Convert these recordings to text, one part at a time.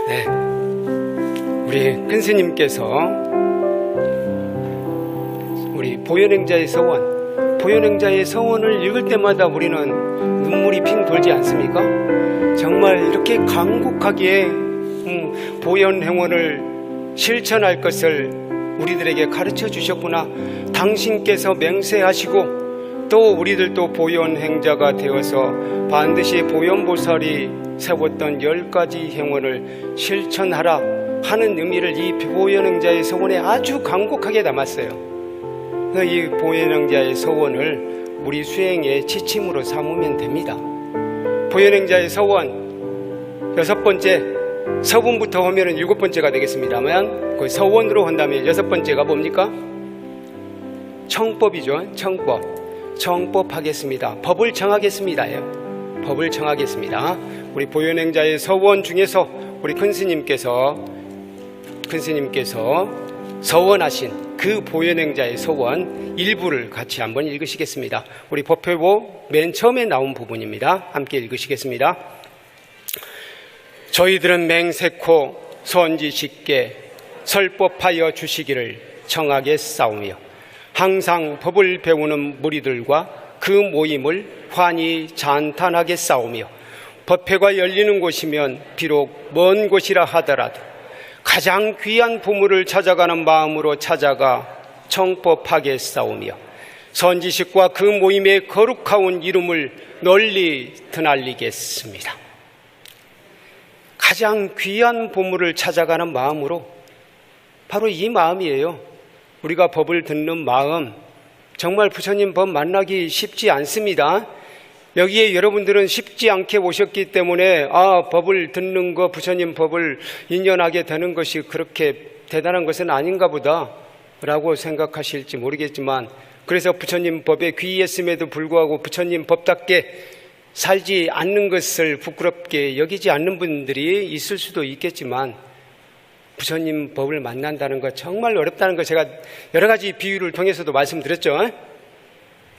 네, 우리 큰 스님께서 우리 보현행자의 서원을 읽을 때마다 우리는 눈물이 핑 돌지 않습니까? 정말 이렇게 간곡하게 보현행원을 실천할 것을 우리들에게 가르쳐 주셨구나. 당신께서 맹세하시고 또 우리들도 보현행자가 되어서 반드시 보현보살이 세웠던 10가지 행원을 실천하라 하는 의미를 이 보현행자의 서원에 아주 간곡하게 담았어요. 이 보현행자의 서원을 우리 수행의 지침으로 삼으면 됩니다. 보현행자의 서원 6번째, 서분부터 하면은 7번째가 되겠습니다만 그 서원으로 한다면 6번째가 뭡니까? 청법이죠. 청법 하겠습니다. 법을 정하겠습니다. 법을 정하겠습니다. 우리 보현행자의 서원 중에서 우리 큰 스님께서 서원하신 그 보현행자의 서원 일부를 같이 한번 읽으시겠습니다. 우리 법회보 맨 처음에 나온 부분입니다. 함께 읽으시겠습니다. 저희들은 맹세코 선지식께 설법하여 주시기를 청하게 싸우며 항상 법을 배우는 무리들과 그 모임을 환히 찬탄하게 싸우며 법회가 열리는 곳이면 비록 먼 곳이라 하더라도 가장 귀한 보물을 찾아가는 마음으로 찾아가 청법하게 싸우며 선지식과 그 모임의 거룩하온 이름을 널리 드날리겠습니다. 가장 귀한 보물을 찾아가는 마음으로, 바로 이 마음이에요. 우리가 법을 듣는 마음, 정말 부처님 법 만나기 쉽지 않습니다. 여기에 여러분들은 쉽지 않게 오셨기 때문에 법을 듣는 거, 부처님 법을 인연하게 되는 것이 그렇게 대단한 것은 아닌가 보다 라고 생각하실지 모르겠지만, 그래서 부처님 법에 귀했음에도 불구하고 부처님 법답게 살지 않는 것을 부끄럽게 여기지 않는 분들이 있을 수도 있겠지만, 부처님 법을 만난다는 것 정말 어렵다는 것 제가 여러 가지 비유를 통해서도 말씀드렸죠.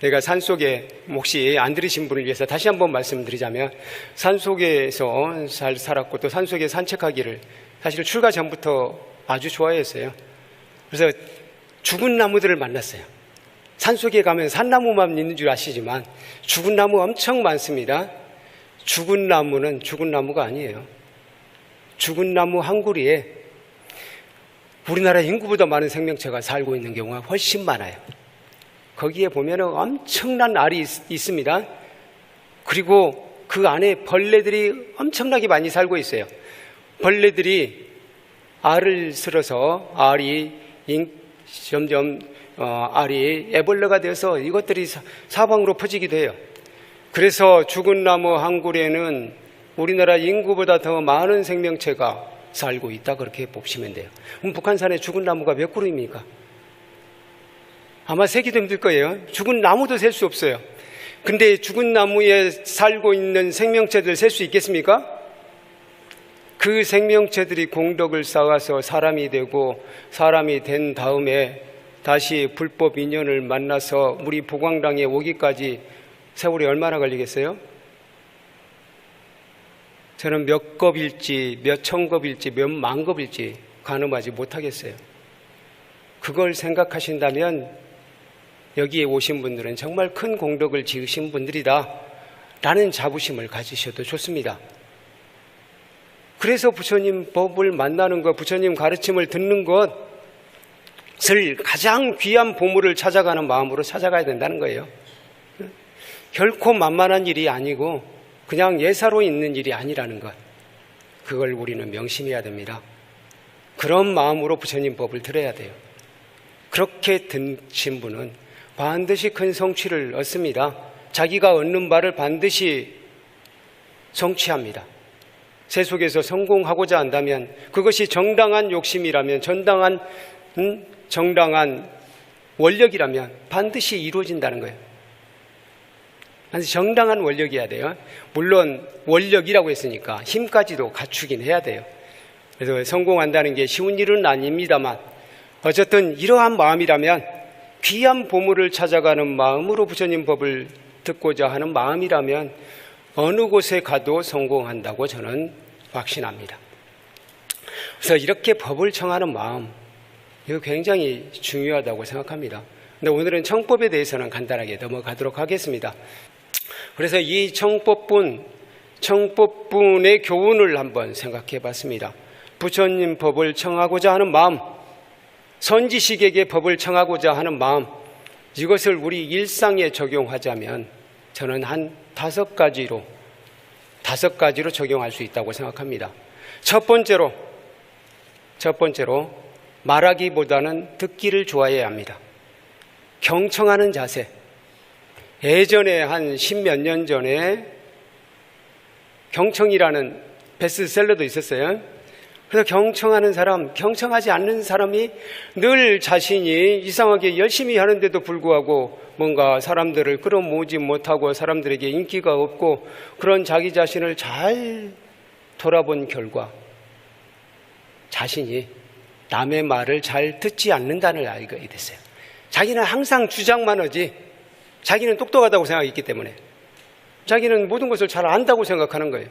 내가 산속에, 혹시 안 들으신 분을 위해서 다시 한번 말씀드리자면, 산속에서 잘 살았고 또 산속에 산책하기를 사실 출가 전부터 아주 좋아했어요. 그래서 죽은 나무들을 만났어요. 산속에 가면 산나무만 있는 줄 아시지만 죽은 나무 엄청 많습니다. 죽은 나무는 죽은 나무가 아니에요. 죽은 나무 한 구리에 우리나라 인구보다 많은 생명체가 살고 있는 경우가 훨씬 많아요. 거기에 보면 엄청난 알이 있습니다. 그리고 그 안에 벌레들이 엄청나게 많이 살고 있어요. 벌레들이 알을 쓸어서 알이 점점 알이 애벌레가 되어서 이것들이 사방으로 퍼지기도 해요. 그래서 죽은 나무 한 굴에는 우리나라 인구보다 더 많은 생명체가 살고 있다, 그렇게 보시면 돼요. 그럼 북한산에 죽은 나무가 몇 그루입니까? 아마 세기도 힘들 거예요. 죽은 나무도 셀 수 없어요. 근데 죽은 나무에 살고 있는 생명체들 셀 수 있겠습니까? 그 생명체들이 공덕을 쌓아서 사람이 되고, 사람이 된 다음에 다시 불법 인연을 만나서 우리 보광당에 오기까지 세월이 얼마나 걸리겠어요? 저는 몇 겁일지, 몇 천겁일지, 몇 만겁일지 가늠하지 못하겠어요. 그걸 생각하신다면 여기에 오신 분들은 정말 큰 공덕을 지으신 분들이다 라는 자부심을 가지셔도 좋습니다. 그래서 부처님 법을 만나는 것, 부처님 가르침을 듣는 것을 가장 귀한 보물을 찾아가는 마음으로 찾아가야 된다는 거예요. 결코 만만한 일이 아니고 그냥 예사로 있는 일이 아니라는 것, 그걸 우리는 명심해야 됩니다. 그런 마음으로 부처님 법을 들어야 돼요. 그렇게 듣신 분은 반드시 큰 성취를 얻습니다. 자기가 얻는 바를 반드시 성취합니다. 세속에서 성공하고자 한다면, 그것이 정당한 욕심이라면, 정당한 원력이라면 반드시 이루어진다는 거예요. 반드시 정당한 원력이어야 돼요. 물론 원력이라고 했으니까 힘까지도 갖추긴 해야 돼요. 그래서 성공한다는 게 쉬운 일은 아닙니다만, 어쨌든 이러한 마음이라면, 귀한 보물을 찾아가는 마음으로 부처님 법을 듣고자 하는 마음이라면 어느 곳에 가도 성공한다고 저는 확신합니다. 그래서 이렇게 법을 청하는 마음, 이거 굉장히 중요하다고 생각합니다. 근데 오늘은 청법에 대해서는 간단하게 넘어가도록 하겠습니다. 그래서 이 청법분의 교훈을 한번 생각해 봤습니다. 부처님 법을 청하고자 하는 마음, 선지식에게 법을 청하고자 하는 마음, 이것을 우리 일상에 적용하자면 저는 한 5가지로 적용할 수 있다고 생각합니다. 첫 번째로 말하기보다는 듣기를 좋아해야 합니다. 경청하는 자세. 예전에 한 10몇 년 전에 경청이라는 베스트셀러도 있었어요. 그래서 경청하는 사람, 경청하지 않는 사람이 늘 자신이 이상하게 열심히 하는데도 불구하고 뭔가 사람들을 끌어모으지 못하고 사람들에게 인기가 없고 그런 자기 자신을 잘 돌아본 결과 자신이 남의 말을 잘 듣지 않는다는 걸 알게 됐어요. 자기는 항상 주장만 하지 자기는 똑똑하다고 생각했기 때문에 자기는 모든 것을 잘 안다고 생각하는 거예요.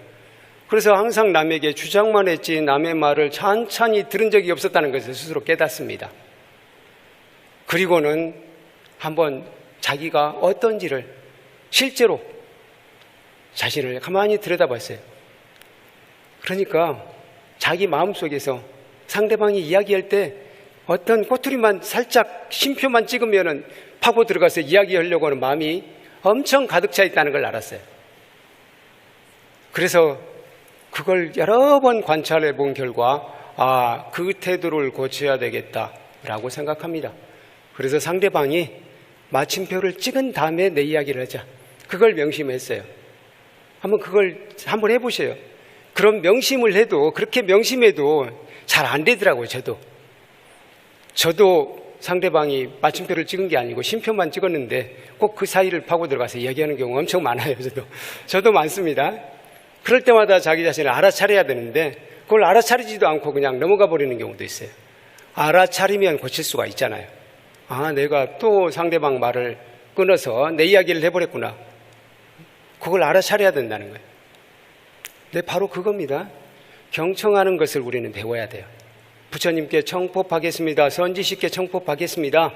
그래서 항상 남에게 주장만 했지 남의 말을 찬찬히 들은 적이 없었다는 것을 스스로 깨닫습니다. 그리고는 한번 자기가 어떤지를 실제로 자신을 가만히 들여다봤어요. 그러니까 자기 마음속에서 상대방이 이야기할 때 어떤 꼬투리만 살짝 쉼표만 찍으면 파고 들어가서 이야기하려고 하는 마음이 엄청 가득 차 있다는 걸 알았어요. 그래서 그걸 여러 번 관찰해 본 결과 그 태도를 고쳐야 되겠다라고 생각합니다. 그래서 상대방이 마침표를 찍은 다음에 내 이야기를 하자. 그걸 명심했어요. 한번 해보세요. 그런 명심을 해도 그렇게 명심해도 잘 안 되더라고요. 저도 상대방이 마침표를 찍은 게 아니고 쉼표만 찍었는데 꼭 그 사이를 파고 들어가서 이야기하는 경우가 엄청 많아요. 저도 많습니다. 그럴 때마다 자기 자신을 알아차려야 되는데 그걸 알아차리지도 않고 그냥 넘어가 버리는 경우도 있어요. 알아차리면 고칠 수가 있잖아요. 내가 또 상대방 말을 끊어서 내 이야기를 해버렸구나. 그걸 알아차려야 된다는 거예요. 네, 바로 그겁니다. 경청하는 것을 우리는 배워야 돼요. 부처님께 청법하겠습니다. 선지식께 청법하겠습니다.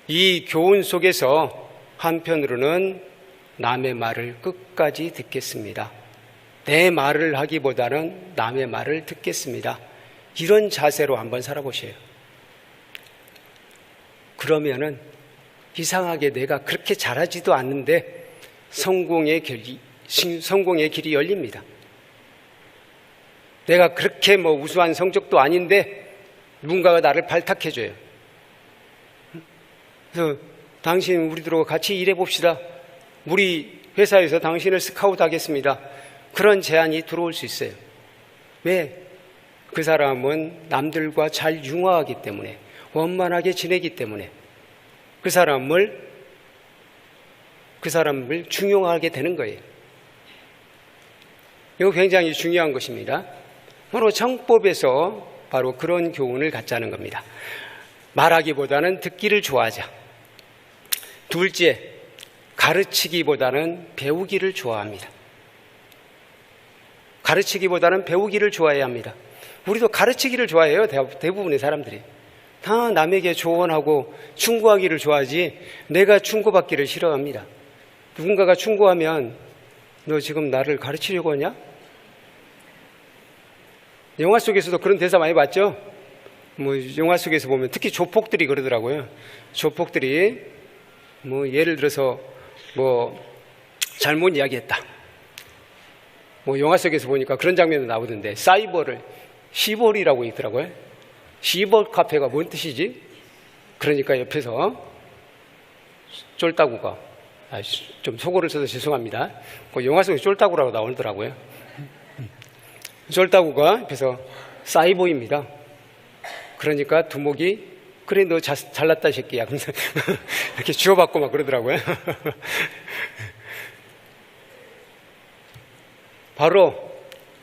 이 교훈 속에서 한편으로는 남의 말을 끝까지 듣겠습니다. 내 말을 하기보다는 남의 말을 듣겠습니다. 이런 자세로 한번 살아보세요. 그러면은 이상하게 내가 그렇게 잘하지도 않는데 성공의 길이 열립니다. 내가 그렇게 우수한 성적도 아닌데 누군가가 나를 발탁해줘요. 그래서 당신 우리들하고 같이 일해봅시다. 우리 회사에서 당신을 스카우트 하겠습니다. 그런 제안이 들어올 수 있어요. 왜? 그 사람은 남들과 잘 융화하기 때문에, 원만하게 지내기 때문에 그 사람을 중용하게 되는 거예요. 이거 굉장히 중요한 것입니다. 바로 청법에서 바로 그런 교훈을 갖자는 겁니다. 말하기보다는 듣기를 좋아하자. 둘째, 가르치기보다는 배우기를 좋아합니다. 가르치기보다는 배우기를 좋아해야 합니다. 우리도 가르치기를 좋아해요. 대부분의 사람들이. 다 남에게 조언하고 충고하기를 좋아하지 내가 충고받기를 싫어합니다. 누군가가 충고하면 너 지금 나를 가르치려고 하냐? 영화 속에서도 그런 대사 많이 봤죠? 영화 속에서 보면 특히 조폭들이 그러더라고요. 조폭들이 예를 들어서 잘못 이야기했다. 영화 속에서 보니까 그런 장면도 나오던데 사이버를 시볼이라고 있더라고요. 시볼 카페가 뭔 뜻이지? 그러니까 옆에서 쫄따구가 좀 속어를 써서 죄송합니다. 영화 속에 쫄따구라고 나오더라고요. 쫄따구가 옆에서 사이보입니다. 그러니까 두목이 그래 너 잘났다 새끼야. 이렇게 주워받고 막 그러더라고요. 바로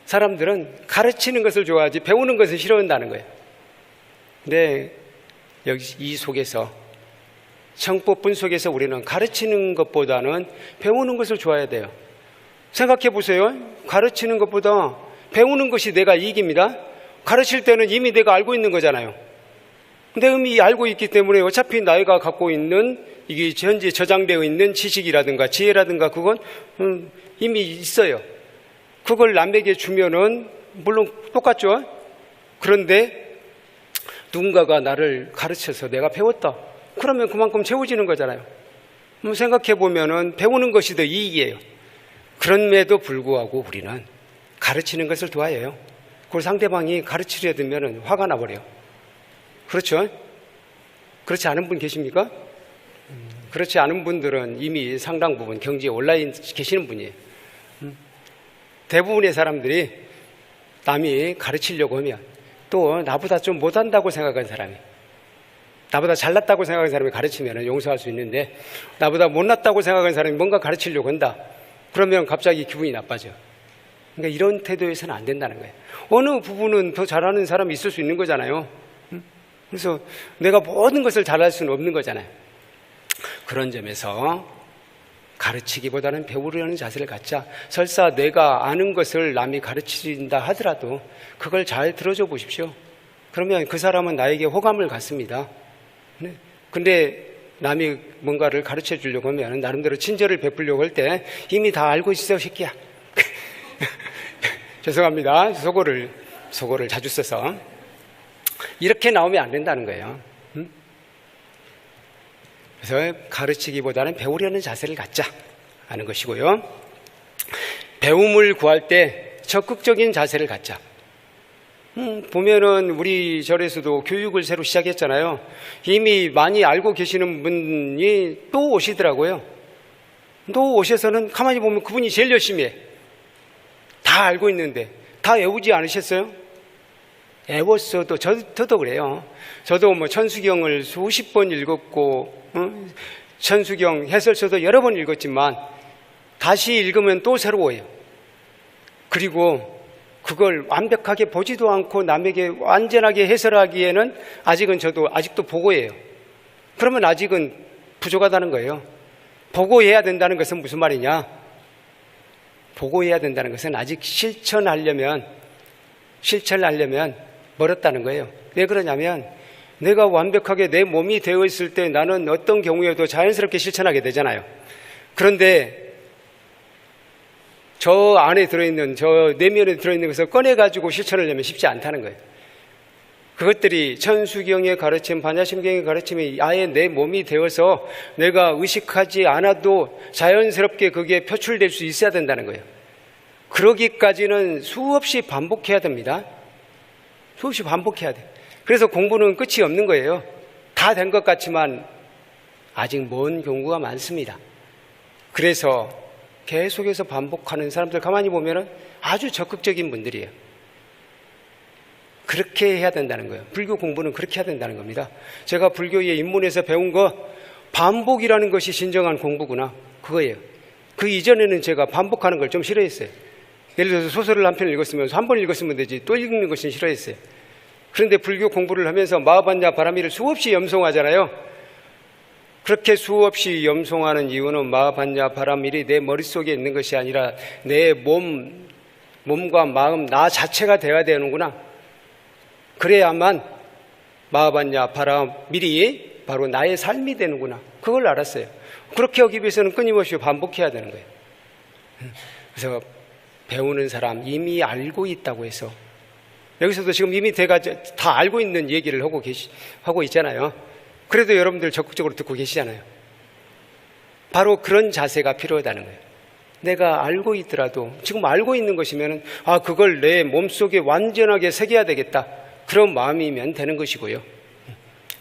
사람들은 가르치는 것을 좋아하지 배우는 것을 싫어한다는 거예요. 근데 여기 이 속에서 청법분 속에서 우리는 가르치는 것보다는 배우는 것을 좋아해야 돼요. 생각해 보세요. 가르치는 것보다 배우는 것이 내가 이익입니다. 가르칠 때는 이미 내가 알고 있는 거잖아요. 내가 이미 알고 있기 때문에 어차피 나이가 갖고 있는 이게 현재 저장되어 있는 지식이라든가 지혜라든가 그건 이미 있어요. 그걸 남에게 주면은 물론 똑같죠. 그런데 누군가가 나를 가르쳐서 내가 배웠다. 그러면 그만큼 채워지는 거잖아요. 생각해 보면은 배우는 것이 더 이익이에요. 그럼에도 불구하고 우리는 가르치는 것을 좋아해요. 그걸 상대방이 가르치려 들면 화가 나버려요. 그렇죠? 그렇지 않은 분 계십니까? 그렇지 않은 분들은 이미 상당 부분 경지에 올라 계시는 분이에요. 대부분의 사람들이 남이 가르치려고 하면 또 나보다 좀 못한다고 생각하는 사람이, 나보다 잘났다고 생각하는 사람이 가르치면 용서할 수 있는데 나보다 못났다고 생각하는 사람이 뭔가 가르치려고 한다. 그러면 갑자기 기분이 나빠져. 그러니까 이런 태도에서는 안 된다는 거예요. 어느 부분은 더 잘하는 사람이 있을 수 있는 거잖아요. 그래서 내가 모든 것을 잘할 수는 없는 거잖아요. 그런 점에서 가르치기보다는 배우려는 자세를 갖자. 설사 내가 아는 것을 남이 가르친다 하더라도 그걸 잘 들어줘 보십시오. 그러면 그 사람은 나에게 호감을 갖습니다. 근데 남이 뭔가를 가르쳐 주려고 하면 나름대로 친절을 베풀려고 할 때 이미 다 알고 있어 새끼야. 죄송합니다. 속어를 자주 써서 이렇게 나오면 안 된다는 거예요. 그래서 가르치기보다는 배우려는 자세를 갖자 하는 것이고요. 배움을 구할 때 적극적인 자세를 갖자. 보면은 우리 절에서도 교육을 새로 시작했잖아요. 이미 많이 알고 계시는 분이 또 오시더라고요. 또 오셔서는 가만히 보면 그분이 제일 열심히 해. 다 알고 있는데 다 외우지 않으셨어요? 외웠어도 저도 그래요. 저도 뭐 천수경을 수십 번 읽었고 천수경 해설서도 여러 번 읽었지만 다시 읽으면 또 새로워요. 그리고 그걸 완벽하게 보지도 않고 남에게 완전하게 해설하기에는 저도 아직도 보고예요. 그러면 아직은 부족하다는 거예요. 보고해야 된다는 것은 무슨 말이냐? 보고해야 된다는 것은 아직 실천하려면 멀었다는 거예요. 왜 그러냐면 내가 완벽하게 내 몸이 되어 있을 때 나는 어떤 경우에도 자연스럽게 실천하게 되잖아요. 그런데 저 안에 들어있는, 저 내면에 들어있는 것을 꺼내가지고 실천을 하려면 쉽지 않다는 거예요. 그것들이 천수경의 가르침, 반야심경의 가르침이 아예 내 몸이 되어서 내가 의식하지 않아도 자연스럽게 그게 표출될 수 있어야 된다는 거예요. 그러기까지는 수없이 반복해야 됩니다. 수없이 반복해야 돼. 그래서 공부는 끝이 없는 거예요. 다 된 것 같지만 아직 먼 경우가 많습니다. 그래서 계속해서 반복하는 사람들 가만히 보면 아주 적극적인 분들이에요. 그렇게 해야 된다는 거예요. 불교 공부는 그렇게 해야 된다는 겁니다. 제가 불교에 입문해서 배운 거 반복이라는 것이 진정한 공부구나. 그거예요. 그 이전에는 제가 반복하는 걸 좀 싫어했어요. 예를 들어서 소설을 한 편 읽었으면 한 번 읽었으면 되지 또 읽는 것은 싫어했어요. 그런데 불교 공부를 하면서 마하반야 바라미를 수없이 염송하잖아요. 그렇게 수없이 염송하는 이유는 마하반야 바라밀이 내 머릿속에 있는 것이 아니라 내 몸과 마음, 나 자체가 돼야 되는구나. 그래야만 마하반야 바라밀이 바로 나의 삶이 되는구나. 그걸 알았어요. 그렇게 하기 위해서는 끊임없이 반복해야 되는 거예요. 그래서 배우는 사람 이미 알고 있다고 해서 여기서도 지금 이미 다 알고 있는 얘기를 하고 있잖아요. 그래도 여러분들 적극적으로 듣고 계시잖아요. 바로 그런 자세가 필요하다는 거예요. 내가 알고 있더라도 지금 알고 있는 것이면 그걸 내 몸속에 완전하게 새겨야 되겠다. 그런 마음이면 되는 것이고요.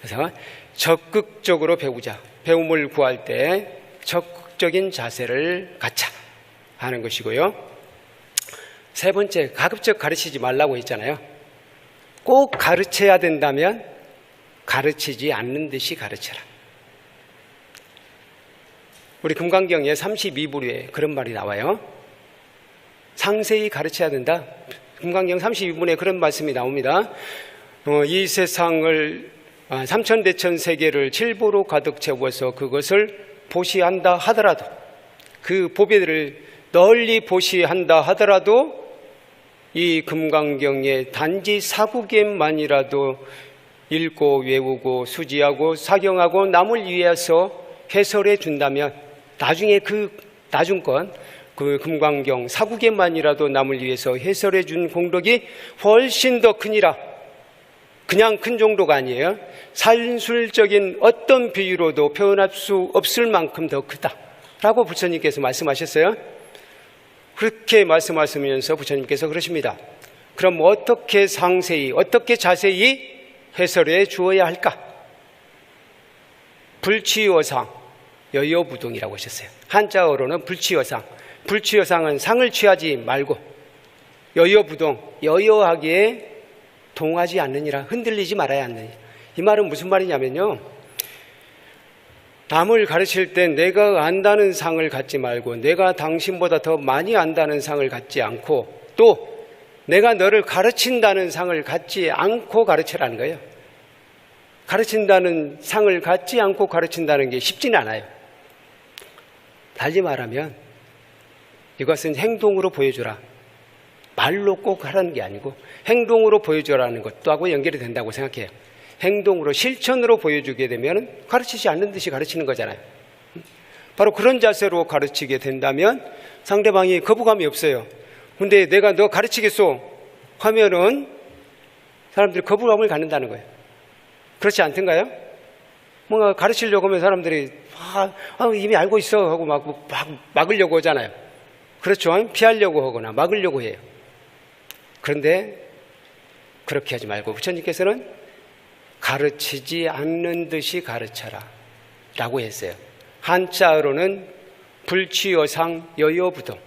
그래서 적극적으로 배우자. 배움을 구할 때 적극적인 자세를 갖자 하는 것이고요. 세 번째, 가급적 가르치지 말라고 했잖아요. 꼭 가르쳐야 된다면 가르치지 않는 듯이 가르쳐라. 우리 금강경의 32부류에 그런 말이 나와요. 상세히 가르쳐야 된다. 금강경 32분에 그런 말씀이 나옵니다. 이 세상을 삼천대천 세계를 칠보로 가득 채워서 그것을 보시한다 하더라도 그 보배들을 널리 보시한다 하더라도 이 금강경에 단지 사구개만이라도 읽고 외우고 수지하고 사경하고 남을 위해서 해설해 준다면 나중에 나중건 그 금강경 사구개만이라도 남을 위해서 해설해 준 공덕이 훨씬 더 크니라. 그냥 큰 정도가 아니에요. 산술적인 어떤 비유로도 표현할 수 없을 만큼 더 크다라고 부처님께서 말씀하셨어요. 그렇게 말씀하시면서 부처님께서 그러십니다. 그럼 어떻게 상세히, 어떻게 자세히 해설해 주어야 할까? 불취여상, 여여부동이라고 하셨어요. 한자어로는 불취여상. 불취여상은 상을 취하지 말고, 여여부동, 여여하게 동하지 않느니라, 흔들리지 말아야 하느니라. 이 말은 무슨 말이냐면요, 남을 가르칠 때 내가 안다는 상을 갖지 말고 내가 당신보다 더 많이 안다는 상을 갖지 않고 또 내가 너를 가르친다는 상을 갖지 않고 가르치라는 거예요. 가르친다는 상을 갖지 않고 가르친다는 게 쉽지는 않아요. 달리 말하면 이것은 행동으로 보여주라. 말로 꼭 하라는 게 아니고 행동으로 보여주라는 것도 하고 연결이 된다고 생각해요. 행동으로, 실천으로 보여주게 되면 가르치지 않는 듯이 가르치는 거잖아요. 바로 그런 자세로 가르치게 된다면 상대방이 거부감이 없어요. 근데 내가 너 가르치겠소 하면은 사람들이 거부감을 갖는다는 거예요. 그렇지 않던가요? 뭔가 가르치려고 하면 사람들이 이미 알고 있어 하고 막으려고 하잖아요. 그렇죠? 피하려고 하거나 막으려고 해요. 그런데 그렇게 하지 말고 부처님께서는 가르치지 않는 듯이 가르쳐라 라고 했어요. 한자어로는 불취여상 여여부동,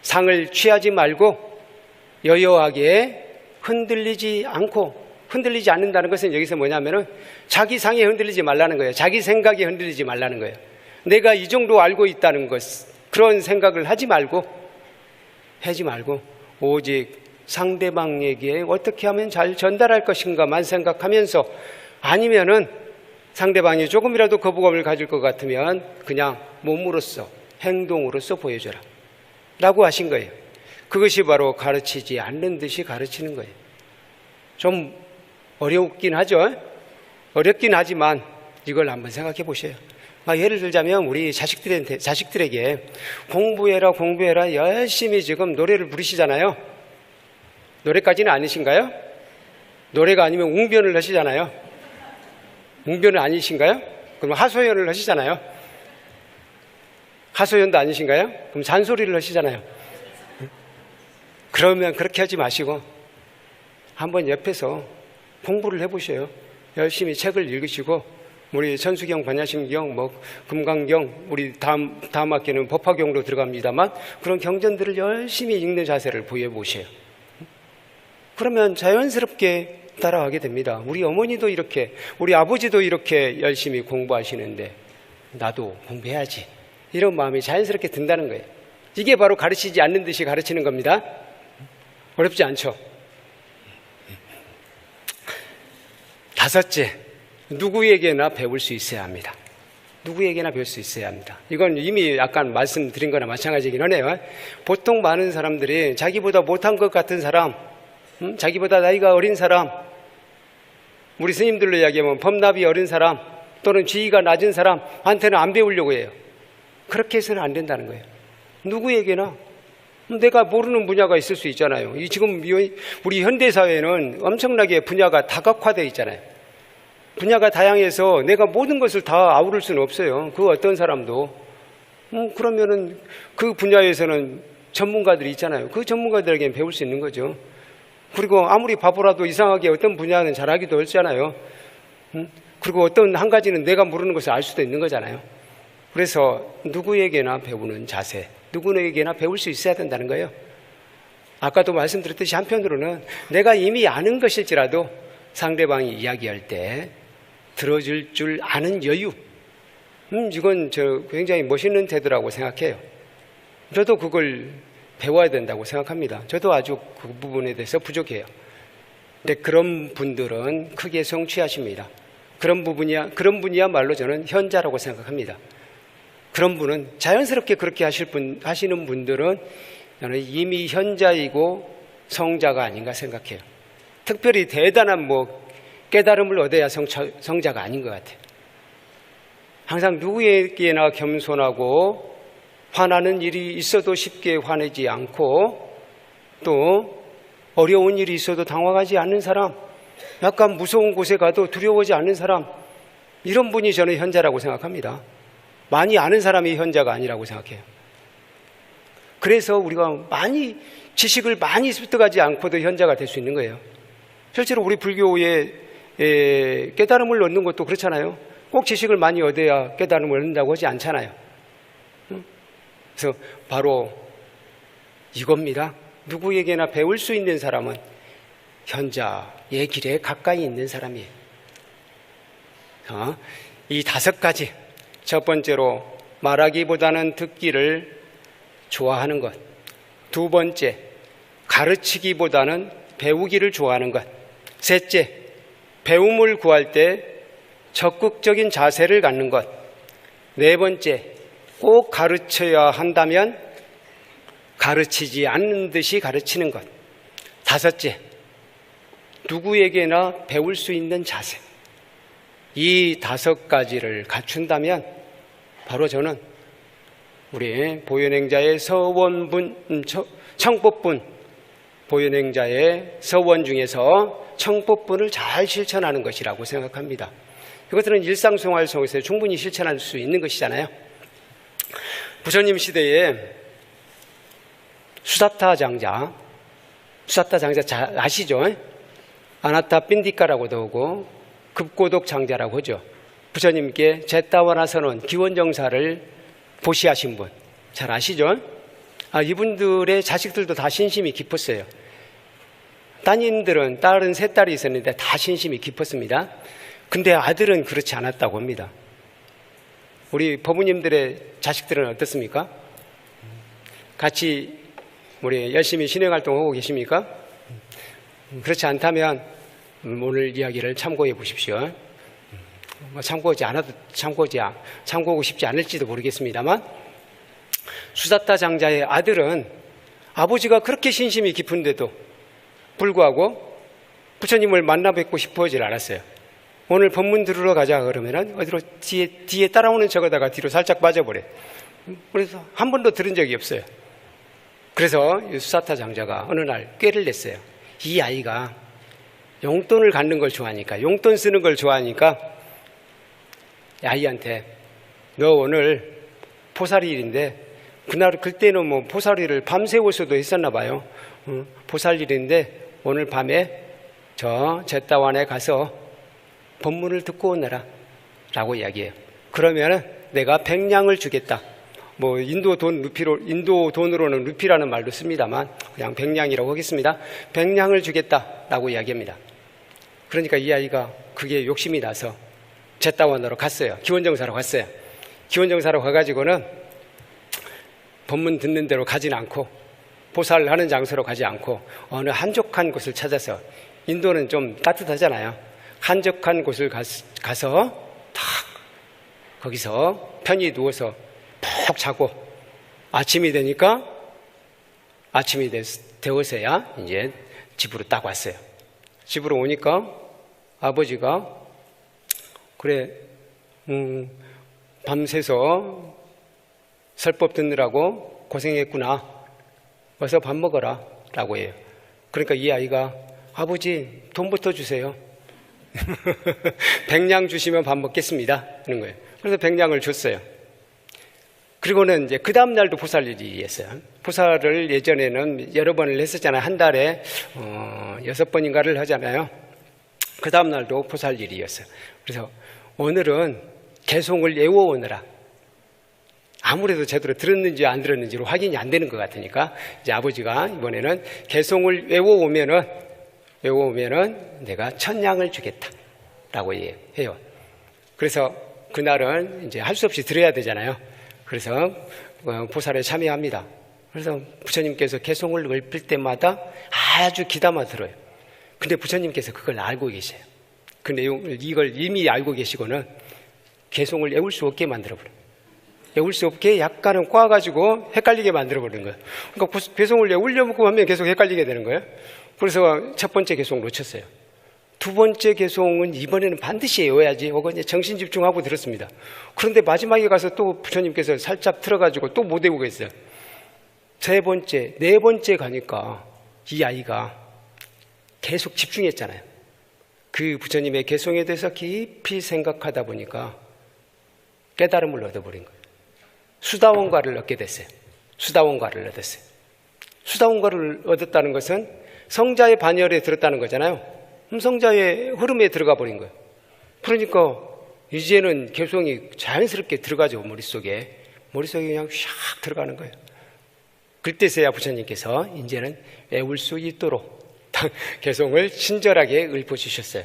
상을 취하지 말고 여여하게 흔들리지 않는다는 것은 여기서 뭐냐면은 자기 상에 흔들리지 말라는 거예요. 자기 생각에 흔들리지 말라는 거예요. 내가 이 정도 알고 있다는 것, 그런 생각을 하지 말고 오직 상대방에게 어떻게 하면 잘 전달할 것인가만 생각하면서, 아니면은 상대방이 조금이라도 거부감을 가질 것 같으면 그냥 몸으로써, 행동으로써 보여줘라 라고 하신 거예요. 그것이 바로 가르치지 않는 듯이 가르치는 거예요. 좀 어렵긴 하죠. 어렵긴 하지만 이걸 한번 생각해 보세요. 예를 들자면 우리 자식들에게 공부해라 열심히 지금 노래를 부르시잖아요. 노래까지는 아니신가요? 노래가 아니면 웅변을 하시잖아요. 웅변은 아니신가요? 그럼 하소연을 하시잖아요. 하소연도 아니신가요? 그럼 잔소리를 하시잖아요. 그러면 그렇게 하지 마시고 한번 옆에서 공부를 해보셔요. 열심히 책을 읽으시고, 우리 천수경, 반야심경, 금강경, 우리 다음 학기는 법화경으로 들어갑니다만 그런 경전들을 열심히 읽는 자세를 보여보세요. 그러면 자연스럽게 따라가게 됩니다. 우리 어머니도 이렇게, 우리 아버지도 이렇게 열심히 공부하시는데 나도 공부해야지, 이런 마음이 자연스럽게 든다는 거예요. 이게 바로 가르치지 않는 듯이 가르치는 겁니다. 어렵지 않죠? 다섯째, 누구에게나 배울 수 있어야 합니다. 누구에게나 배울 수 있어야 합니다. 이건 이미 약간 말씀드린 거나 마찬가지긴 하네요. 보통 많은 사람들이 자기보다 못한 것 같은 사람, 자기보다 나이가 어린 사람, 우리 스님들로 이야기하면 법납이 어린 사람 또는 지위가 낮은 사람한테는 안 배우려고 해요. 그렇게 해서는 안 된다는 거예요. 누구에게나 내가 모르는 분야가 있을 수 있잖아요. 지금 우리 현대사회는 엄청나게 분야가 다각화되어 있잖아요. 분야가 다양해서 내가 모든 것을 다 아우를 수는 없어요. 그 어떤 사람도. 그러면은 그 분야에서는 전문가들이 있잖아요. 그 전문가들에게는 배울 수 있는 거죠. 그리고 아무리 바보라도 이상하게 어떤 분야는 잘하기도 하잖아요. 그리고 어떤 한 가지는 내가 모르는 것을 알 수도 있는 거잖아요. 그래서 누구에게나 배우는 자세, 누구에게나 배울 수 있어야 된다는 거예요. 아까도 말씀드렸듯이 한편으로는 내가 이미 아는 것일지라도 상대방이 이야기할 때 들어줄 줄 아는 여유, 이건 굉장히 멋있는 태도라고 생각해요. 저도 그걸 배워야 된다고 생각합니다. 저도 아주 그 부분에 대해서 부족해요. 근데 그런 분들은 크게 성취하십니다. 그런 분이야말로 저는 현자라고 생각합니다. 그런 분은 자연스럽게 그렇게 하시는 분들은 저는 이미 현자이고 성자가 아닌가 생각해요. 특별히 대단한 깨달음을 얻어야 성자가 아닌 것 같아요. 항상 누구에게나 겸손하고 화나는 일이 있어도 쉽게 화내지 않고 또 어려운 일이 있어도 당황하지 않는 사람, 약간 무서운 곳에 가도 두려워하지 않는 사람, 이런 분이 저는 현자라고 생각합니다. 많이 아는 사람이 현자가 아니라고 생각해요. 그래서 우리가 지식을 많이 습득하지 않고도 현자가 될 수 있는 거예요. 실제로 우리 불교에 깨달음을 얻는 것도 그렇잖아요. 꼭 지식을 많이 얻어야 깨달음을 얻는다고 하지 않잖아요. 그래서 바로 이겁니다. 누구에게나 배울 수 있는 사람은 현자의 길에 가까이 있는 사람이에요. 이 5가지, 첫 번째로 말하기보다는 듣기를 좋아하는 것, 두 번째 가르치기보다는 배우기를 좋아하는 것, 셋째 배움을 구할 때 적극적인 자세를 갖는 것, 네 번째 꼭 가르쳐야 한다면 가르치지 않는 듯이 가르치는 것, 다섯째 누구에게나 배울 수 있는 자세. 이 5가지를 갖춘다면 바로 저는 우리 보현행자의 청법분, 보현행자의 서원 중에서 청법분을 잘 실천하는 것이라고 생각합니다. 이것들은 일상생활 속에서 충분히 실천할 수 있는 것이잖아요. 부처님 시대에 수사타 장자 잘 아시죠? 아나타 빈디카라고도 하고 급고독 장자라고 하죠. 부처님께 제따와나 선언 기원정사를 보시하신 분 잘 아시죠? 이분들의 자식들도 다 신심이 깊었어요. 딸은 3딸이 있었는데 다 신심이 깊었습니다. 근데 아들은 그렇지 않았다고 합니다. 우리 법부님들의 자식들은 어떻습니까? 같이 우리 열심히 신행활동하고 계십니까? 그렇지 않다면 오늘 이야기를 참고해 보십시오. 참고하고 싶지 않을지도 모르겠습니다만, 수사타 장자의 아들은 아버지가 그렇게 신심이 깊은데도 불구하고 부처님을 만나 뵙고 싶어 하질 않았어요. 오늘 법문 들으러 가자 그러면은 어디로 뒤에 따라오는 척하다가 뒤로 살짝 빠져버려. 그래서 한 번도 들은 적이 없어요. 그래서 수사타 장자가 어느 날 꾀를 냈어요. 이 아이가 용돈을 갖는 걸 좋아하니까, 용돈 쓰는 걸 좋아하니까 아이한테 너 오늘 포살일인데, 그때는 포살일을 밤새워서도 했었나 봐요. 포살일인데 오늘 밤에 저 제따완에 가서 법문을 듣고 오너라 라고 이야기해요. 그러면은 내가 100냥을 주겠다. 인도 돈으로는 루피라는 말도 씁니다만 그냥 100냥이라고 하겠습니다. 100냥을 주겠다 라고 이야기합니다. 그러니까 이 아이가 그게 욕심이 나서 제따완으로 갔어요. 기원정사로 갔어요. 기원정사로 가가지고는 법문 듣는 대로 가진 않고, 보살하는 장소로 가지 않고 어느 한적한 곳을 찾아서, 인도는 좀 따뜻하잖아요. 한적한 곳을 가서 탁 거기서 편히 누워서 푹 자고, 아침이 되어서야 이제 집으로 딱 왔어요. 집으로 오니까 아버지가 그래 밤새서 설법 듣느라고 고생했구나. 어서 밥 먹어라 라고 해요. 그러니까 이 아이가 아버지 돈부터 주세요. 100냥 주시면 밥 먹겠습니다 하는 거예요. 그래서 100냥을 줬어요. 그리고는 이제 그 다음 날도 포살일이었어요. 포살을 예전에는 여러 번을 했었잖아요. 한 달에 6번인가를 하잖아요. 그 다음 날도 포살일이었어요. 그래서 오늘은 개송을 외워오느라, 아무래도 제대로 들었는지 안 들었는지로 확인이 안 되는 것 같으니까 이제 아버지가 이번에는 개송을 외워오면은 내가 1000냥을 주겠다라고 해요. 그래서 그날은 이제 할 수 없이 들어야 되잖아요. 그래서 보살에 참여합니다. 그래서 부처님께서 개송을 넓힐 때마다 아주 귀담아 들어요. 근데 부처님께서 그걸 알고 계세요. 그 내용을 이걸 이미 알고 계시고는 개송을 외울 수 없게 만들어버려요. 외울 수 없게 약간은 꽈가지고 헷갈리게 만들어버리는 거예요. 그러니까 개송을 외우려고 하면 계속 헷갈리게 되는 거예요. 그래서 첫 번째 개송 놓쳤어요. 두 번째 개송은 이번에는 반드시 외워야지 하고 이제 정신 집중하고 들었습니다. 그런데 마지막에 가서 또 부처님께서 살짝 틀어가지고 또 못 외우고 있어요. 세 번째, 네 번째 가니까 이 아이가 계속 집중했잖아요. 그 부처님의 개송에 대해서 깊이 생각하다 보니까 깨달음을 얻어버린 거예요. 수다원과를 얻게 됐어요. 수다원과를 얻었어요. 수다원과를 얻었다는 것은 성자의 반열에 들었다는 거잖아요. 성자의 흐름에 들어가 버린 거예요. 그러니까 이제는 개송이 자연스럽게 들어가죠. 머릿속에 그냥 샥 들어가는 거예요. 그때서야 부처님께서 이제는 외울 수 있도록 개송을 친절하게 읊어주셨어요.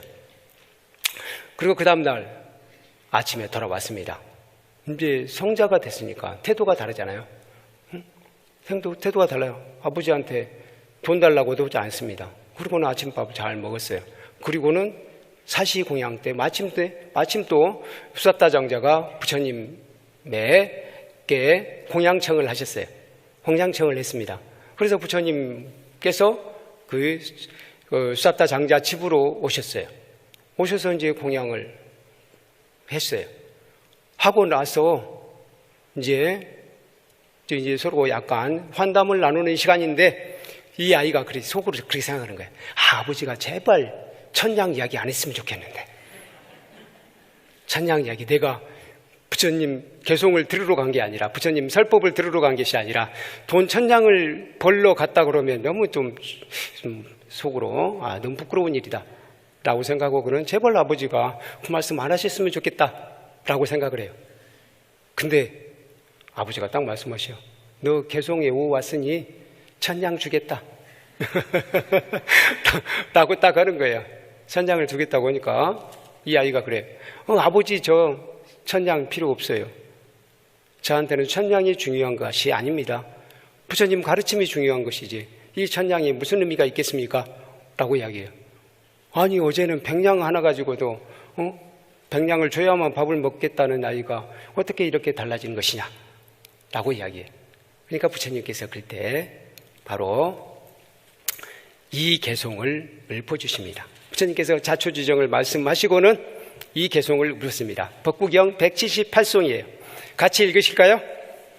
그리고 그 다음날 아침에 돌아왔습니다. 이제 성자가 됐으니까 태도가 다르잖아요. 태도가 달라요. 아버지한테 돈 달라고도 하지 않습니다. 그리고는 아침밥 잘 먹었어요. 그리고는 사시공양 때 마침 또 수사타 장자가 부처님에게 공양청을 하셨어요. 공양청을 했습니다. 그래서 부처님께서 그 수사타 장자 집으로 오셨어요. 오셔서 이제 공양을 했어요. 하고 나서 이제 서로 약간 환담을 나누는 시간인데 이 아이가 속으로 그렇게 생각하는 거예요. 아버지가 제발 천냥 이야기 안 했으면 좋겠는데. 천냥 이야기 내가 부처님 개송을 들으러 간 게 아니라 부처님 설법을 들으러 간 것이 아니라 돈 천냥을 벌러 갔다 그러면 너무 좀 속으로 너무 부끄러운 일이다 라고 생각하고 그런 제발 아버지가 그 말씀 안 하셨으면 좋겠다 라고 생각을 해요. 근데 아버지가 딱 말씀하셔요. 너 개송에 왔으니 천냥 주겠다 라고 딱 하는 거예요. 천냥을 주겠다고 하니까 이 아이가 그래. 아버지 저 천냥 필요 없어요. 저한테는 천냥이 중요한 것이 아닙니다. 부처님 가르침이 중요한 것이지 이 천냥이 무슨 의미가 있겠습니까? 라고 이야기해요. 아니 어제는 백냥 하나 가지고도 백냥을 줘야만 밥을 먹겠다는 아이가 어떻게 이렇게 달라지는 것이냐 라고 이야기해요. 그러니까 부처님께서 그때 바로 이 개송을 읊어주십니다. 부처님께서 자초지정을 말씀하시고는 이 개송을 읊었습니다. 법구경 178송이에요. 같이 읽으실까요?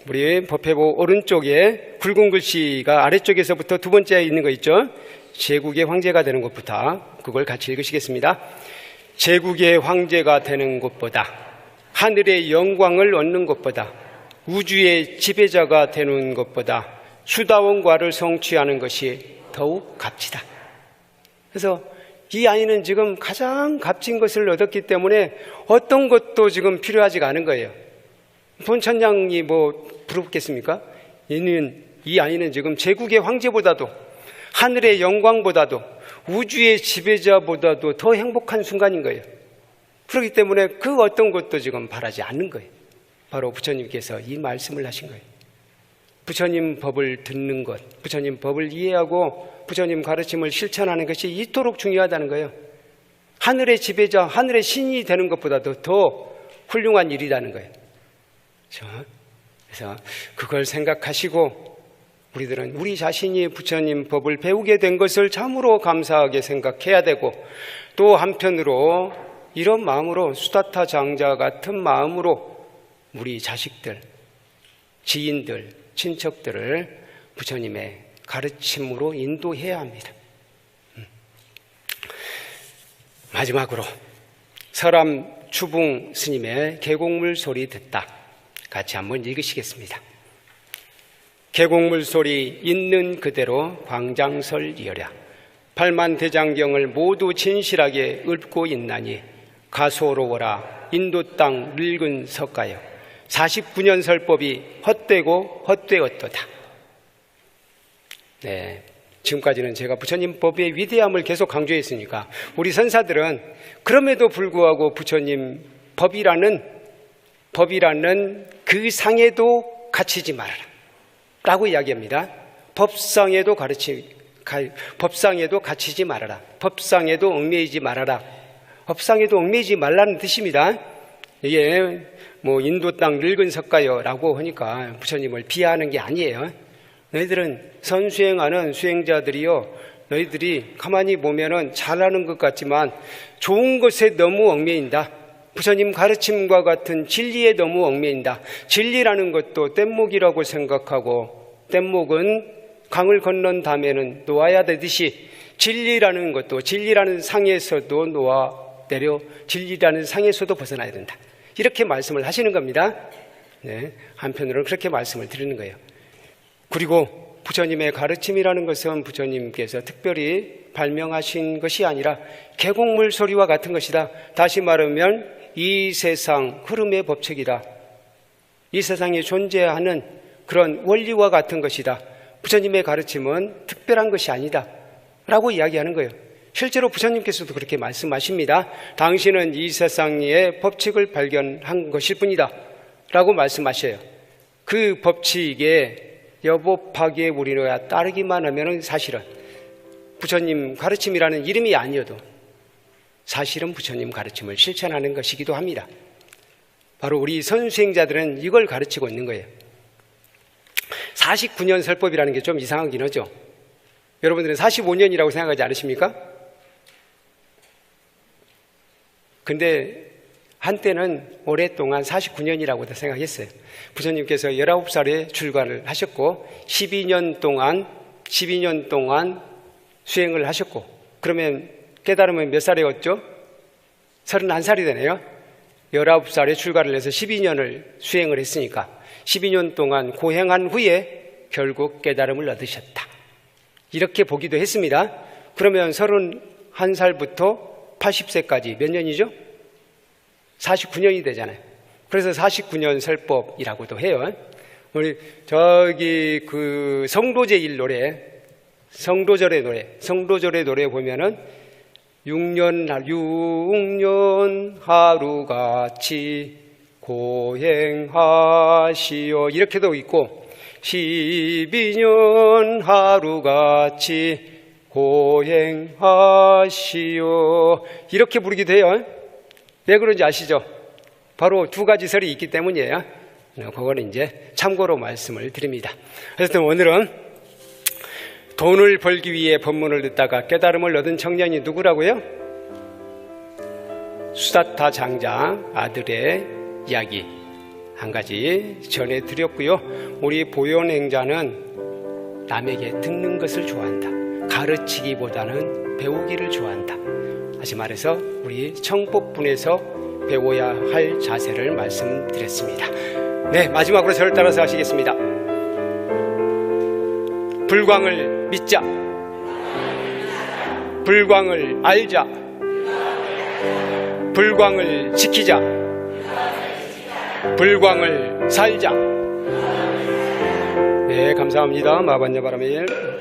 우리 법회보 오른쪽에 굵은 글씨가 아래쪽에서부터 두 번째에 있는 거 있죠? 제국의 황제가 되는 것부터 그걸 같이 읽으시겠습니다. 제국의 황제가 되는 것보다 하늘의 영광을 얻는 것보다 우주의 지배자가 되는 것보다 수다원과를 성취하는 것이 더욱 값지다. 그래서 이 아이는 지금 가장 값진 것을 얻었기 때문에 어떤 것도 지금 필요하지가 않은 거예요. 돈 천냥이 부럽겠습니까? 이 아이는 지금 제국의 황제보다도 하늘의 영광보다도 우주의 지배자보다도 더 행복한 순간인 거예요. 그렇기 때문에 그 어떤 것도 지금 바라지 않는 거예요. 바로 부처님께서 이 말씀을 하신 거예요. 부처님 법을 듣는 것, 부처님 법을 이해하고 부처님 가르침을 실천하는 것이 이토록 중요하다는 거예요. 하늘의 지배자, 하늘의 신이 되는 것보다도 더 훌륭한 일이라는 거예요. 그래서 그걸 생각하시고 우리들은 우리 자신이 부처님 법을 배우게 된 것을 참으로 감사하게 생각해야 되고 또 한편으로 이런 마음으로 수다타 장자 같은 마음으로 우리 자식들, 지인들, 친척들을 부처님의 가르침으로 인도해야 합니다. 마지막으로 서람 추붕 스님의 계곡물 소리 듣다 같이 한번 읽으시겠습니다. 계곡물 소리 있는 그대로 광장설이여라. 팔만대장경을 모두 진실하게 읊고 있나니 가소로워라 인도 땅 늙은 석가여 49년 설법이 헛되고 헛되었도다. 네, 지금까지는 제가 부처님 법의 위대함을 계속 강조했으니까 우리 선사들은 그럼에도 불구하고 부처님 법이라는 그 상에도 갇히지 말아라 라고 이야기합니다. 법상에도 갇히지 말아라. 법상에도 얽매이지 말아라. 법상에도 얽매이지 말라는 뜻입니다. 이게 뭐 인도 땅 늙은 석가요라고 하니까 부처님을 비하하는 게 아니에요. 너희들은 선수행하는 수행자들이요, 너희들이 가만히 보면은 잘하는 것 같지만 좋은 것에 너무 얽매인다. 부처님 가르침과 같은 진리에 너무 얽매인다. 진리라는 것도 뗏목이라고 생각하고, 뗏목은 강을 건넌 다음에는 놓아야 되듯이 진리라는 것도 진리라는 상에서도 놓아내려 진리라는 상에서도 벗어나야 된다. 이렇게 말씀을 하시는 겁니다. 네, 한편으로는 그렇게 말씀을 드리는 거예요. 그리고 부처님의 가르침이라는 것은 부처님께서 특별히 발명하신 것이 아니라 계곡물 소리와 같은 것이다. 다시 말하면 이 세상 흐름의 법칙이다. 이 세상에 존재하는 그런 원리와 같은 것이다. 부처님의 가르침은 특별한 것이 아니다 라고 이야기하는 거예요. 실제로 부처님께서도 그렇게 말씀하십니다. 당신은 이 세상의 법칙을 발견한 것일 뿐이다 라고 말씀하셔요. 그 법칙에 여법하게 우리가 따르기만 하면 사실은 부처님 가르침이라는 이름이 아니어도 사실은 부처님 가르침을 실천하는 것이기도 합니다. 바로 우리 선수행자들은 이걸 가르치고 있는 거예요. 49년 설법이라는 게 좀 이상하긴 하죠. 여러분들은 45년이라고 생각하지 않으십니까? 근데 한때는 오랫동안 49년이라고도 생각했어요. 부처님께서 19살에 출가를 하셨고 12년 동안 수행을 하셨고, 그러면 깨달으면 몇 살에 왔죠? 31살이 되네요. 19살에 출가를 해서 12년을 수행을 했으니까 12년 동안 고행한 후에 결국 깨달음을 얻으셨다. 이렇게 보기도 했습니다. 그러면 31살부터 80세까지 몇 년이죠? 49년이 되잖아요. 그래서 49년 설법이라고도 해요. 우리 저기 그 성도제일 노래, 성도절의 노래 보면은 6년 하루같이 고행하시오 이렇게도 있고, 12년 하루같이 고행하시오 이렇게 부르기도 해요. 왜 그런지 아시죠? 바로 두 가지 설이 있기 때문이에요. 그거는 이제 참고로 말씀을 드립니다. 그래서 오늘은 돈을 벌기 위해 법문을 듣다가 깨달음을 얻은 청년이 누구라고요? 수다타 장장 아들의 이야기 한 가지 전해드렸고요. 우리 보현행자는 남에게 듣는 것을 좋아한다. 가르치기보다는 배우기를 좋아한다. 다시 말해서 우리 청법분에서 배워야 할 자세를 말씀드렸습니다. 네, 마지막으로 저를 따라서 하시겠습니다. 불광을 믿자. 불광을 알자. 불광을 지키자. 불광을 살자. 네, 감사합니다. 마반야바라밀.